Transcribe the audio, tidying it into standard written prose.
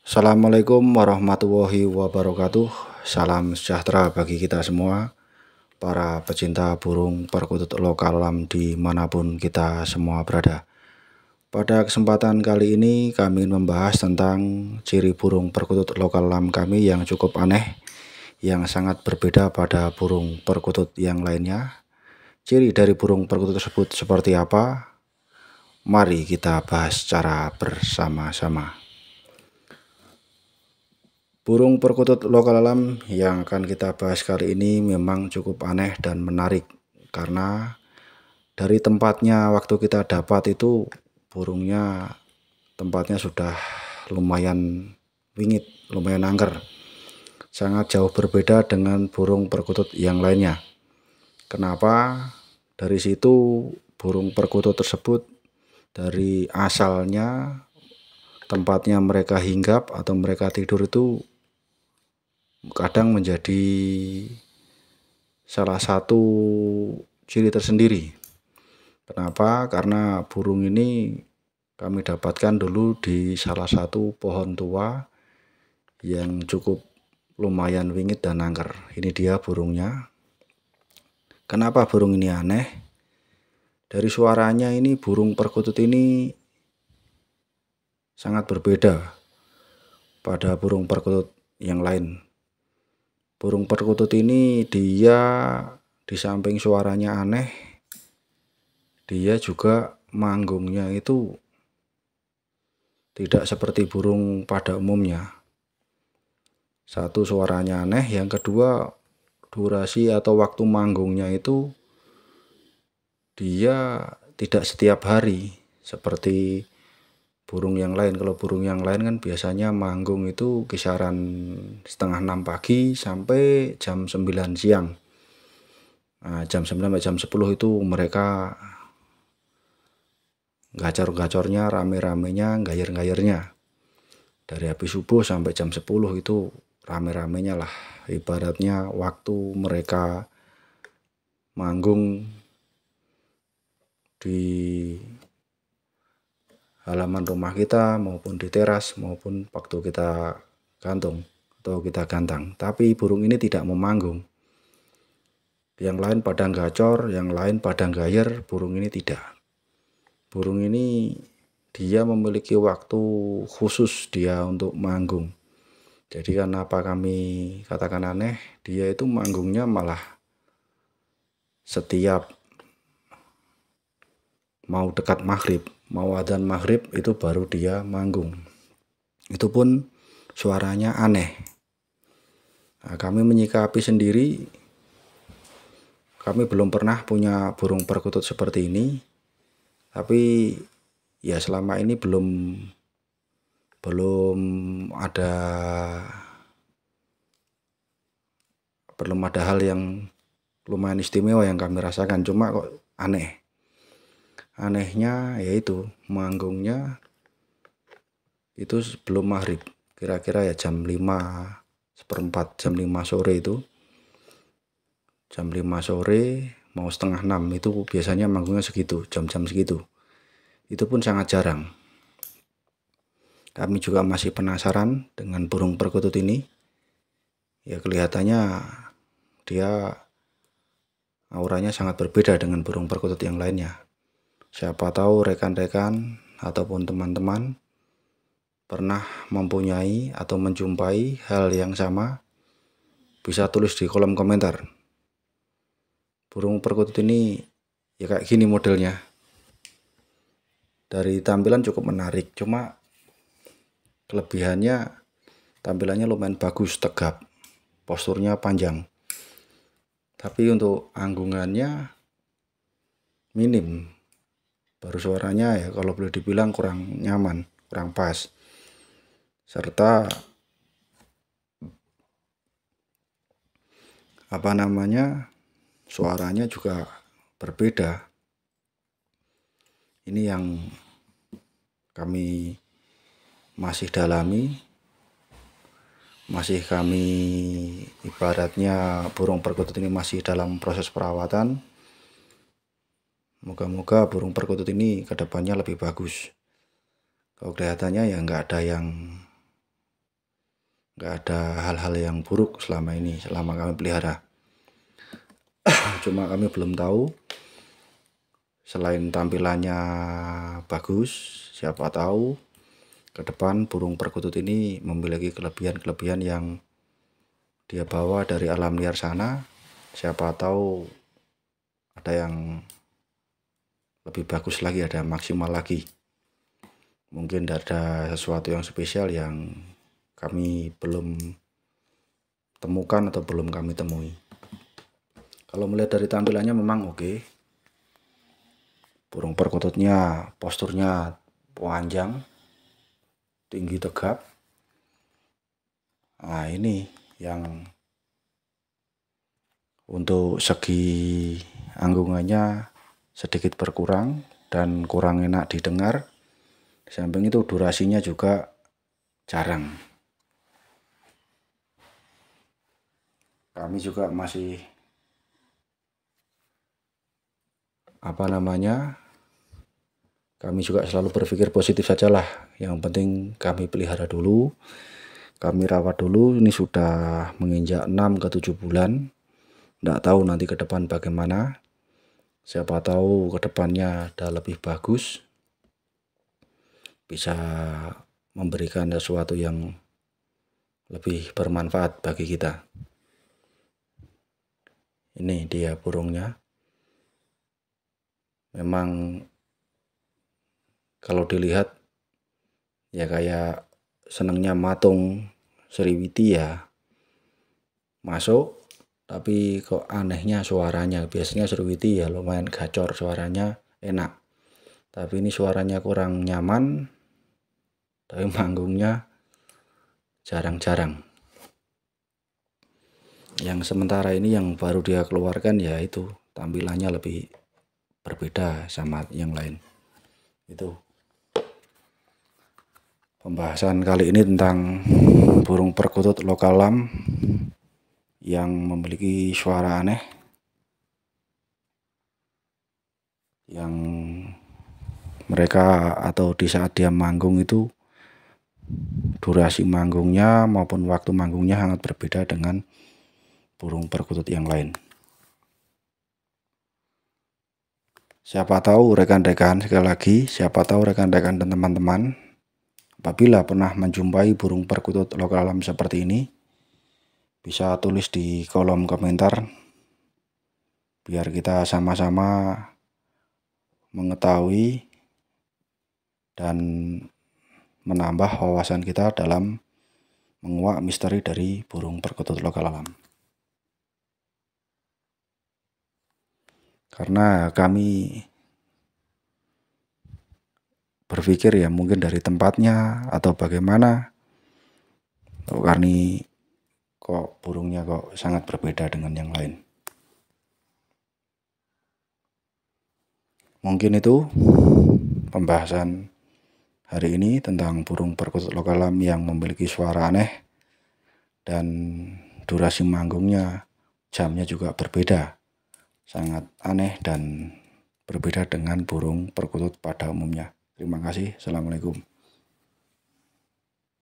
Assalamualaikum warahmatullahi wabarakatuh. Salam sejahtera bagi kita semua, para pecinta burung perkutut lokal alam dimanapun kita semua berada. Pada kesempatan kali ini kami membahas tentang ciri burung perkutut lokal alam kami yang cukup aneh, yang sangat berbeda pada burung perkutut yang lainnya. Ciri dari burung perkutut tersebut seperti apa? Mari kita bahas secara bersama-sama. Burung perkutut lokal alam yang akan kita bahas kali ini memang cukup aneh dan menarik, karena dari tempatnya waktu kita dapat itu burungnya tempatnya sudah lumayan wingit, lumayan angker. Sangat jauh berbeda dengan burung perkutut yang lainnya. Kenapa? Dari situ burung perkutut tersebut dari asalnya tempatnya mereka hinggap atau mereka tidur itu kadang menjadi salah satu ciri tersendiri. Kenapa? Karena burung ini kami dapatkan dulu di salah satu pohon tua yang cukup lumayan wingit dan angker. Ini dia burungnya. Kenapa burung ini aneh? Dari suaranya ini burung perkutut ini sangat berbeda pada burung perkutut yang lain. Burung perkutut ini dia di samping suaranya aneh, dia juga manggungnya itu tidak seperti burung pada umumnya. Satu, suaranya aneh, yang kedua durasi atau waktu manggungnya itu dia tidak setiap hari seperti burung yang lain. Kalau burung yang lain kan biasanya manggung itu kisaran setengah 6 pagi sampai jam 9 siang. Nah, jam 9 sampai jam 10 itu mereka gacor-gacornya, rame-ramenya, gayer-gayernya. Dari habis subuh sampai jam 10 itu rame-ramenya lah. Ibaratnya waktu mereka manggung di halaman rumah kita maupun di teras maupun waktu kita gantung atau kita gantang. Tapi burung ini tidak memanggung. Yang lain pada gacor, yang lain pada gayer, burung ini tidak. Burung ini dia memiliki waktu khusus dia untuk manggung. Jadi kenapa kami katakan aneh, dia itu manggungnya malah setiap mau dekat maghrib, mau adzan maghrib itu baru dia manggung. Itu pun suaranya aneh. Nah, kami menyikapi sendiri, kami belum pernah punya burung perkutut seperti ini, tapi ya selama ini belum ada hal yang lumayan istimewa yang kami rasakan. Cuma kok aneh. Anehnya yaitu manggungnya itu sebelum maghrib, kira-kira ya jam 5:15, jam 5 sore itu. Jam 5 sore mau setengah 6 itu biasanya manggungnya segitu, jam-jam segitu. Itu pun sangat jarang. Kami juga masih penasaran dengan burung perkutut ini. Ya kelihatannya dia auranya sangat berbeda dengan burung perkutut yang lainnya. Siapa tahu rekan-rekan ataupun teman-teman pernah mempunyai atau menjumpai hal yang sama, bisa tulis di kolom komentar. Burung perkutut ini ya kayak gini modelnya. Dari tampilan cukup menarik, cuma kelebihannya tampilannya lumayan bagus, tegap, posturnya panjang. Tapi untuk anggungannya minim. Baru suaranya ya kalau boleh dibilang kurang nyaman, kurang pas. Serta suaranya juga berbeda. Ini yang kami masih dalami, masih kami ibaratnya burung perkutut ini masih dalam proses perawatan. Moga-moga burung perkutut ini kedepannya lebih bagus. Kalau kelihatannya ya nggak ada yang nggak ada hal-hal yang buruk selama ini, selama kami pelihara. Cuma kami belum tahu, selain tampilannya bagus, siapa tahu ke depan burung perkutut ini memiliki kelebihan-kelebihan yang dia bawa dari alam liar sana. Siapa tahu ada yang lebih bagus lagi, ada yang maksimal lagi. Mungkin ada sesuatu yang spesial yang kami belum temukan atau belum kami temui. Kalau melihat dari tampilannya memang oke. Burung perkututnya posturnya panjang, tinggi tegap. Nah, ini yang untuk segi anggungannya sedikit berkurang dan kurang enak didengar. Di samping itu durasinya juga jarang. Kami juga masih kami juga selalu berpikir positif sajalah. Yang penting kami pelihara dulu, kami rawat dulu. Ini sudah menginjak 6 ke 7 bulan. Nggak tahu nanti ke depan bagaimana. Siapa tahu ke depannya ada lebih bagus, bisa memberikan sesuatu yang lebih bermanfaat bagi kita. Ini dia burungnya. Memang kalau dilihat ya kayak senangnya matung Sriwiti ya masuk, tapi kok anehnya suaranya. Biasanya Sriwiti ya lumayan gacor, suaranya enak, tapi ini suaranya kurang nyaman, tapi manggungnya jarang-jarang. Yang sementara ini yang baru dia keluarkan ya itu tampilannya lebih berbeda sama yang lain. Itu pembahasan kali ini tentang burung perkutut lokal lam yang memiliki suara aneh, yang mereka atau di saat dia manggung itu durasi manggungnya maupun waktu manggungnya sangat berbeda dengan burung perkutut yang lain. Siapa tahu rekan-rekan, sekali lagi, siapa tahu rekan-rekan dan teman-teman apabila pernah menjumpai burung perkutut lokal alam seperti ini, bisa tulis di kolom komentar biar kita sama-sama mengetahui dan menambah wawasan kita dalam menguak misteri dari burung perkutut lokal alam. Karena kami berpikir ya mungkin dari tempatnya atau bagaimana, karena kok burungnya kok sangat berbeda dengan yang lain. Mungkin itu pembahasan hari ini tentang burung perkutut lokal alam yang memiliki suara aneh dan durasi manggungnya, jamnya juga berbeda, sangat aneh dan berbeda dengan burung perkutut pada umumnya. Terima kasih. Assalamualaikum.